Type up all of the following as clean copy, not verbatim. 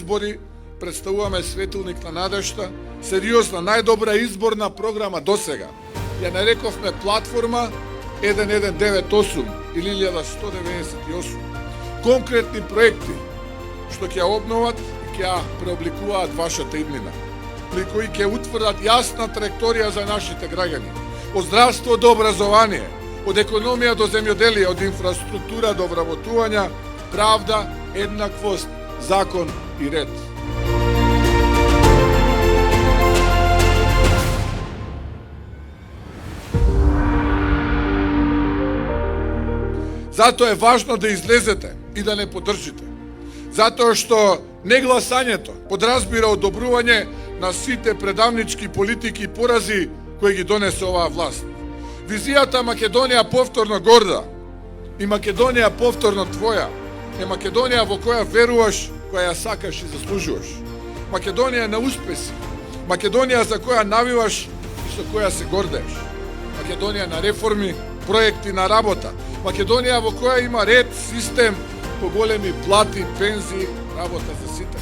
избори представуваме светилник на надежта, сериозна, најдобра изборна програма досега. Ја нарековме платформа 1198 или 1198. Конкретни проекти што ќе обноват и ќе преобликуваат вашата иднина, при кои ќе утврдат јасна траекторија за нашите граѓани. Од здравство до образование, од економија до земјоделие, од инфраструктура до вработувања, правда, еднаквост, закон и ред. Затоа е важно да излезете и да не поддржите. Затоа што негласањето подразбира одобрување на сите предавнички политики и порази кои ги донесе оваа власт. Визијата Македонија повторно горда и Македонија повторно твоја е Македонија во која веруваш, која ја сакаш и заслужуваш. Македонија на успеси, Македонија за која навиваш и со која се гордееш. Македонија на реформи, проекти на работа. Македонија во која има ред, систем, поголеми плати, пензии, работа за сите.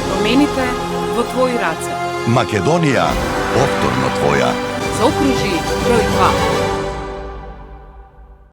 Промените во твои раце. Македонија повторно твоја. Заокружи број 2.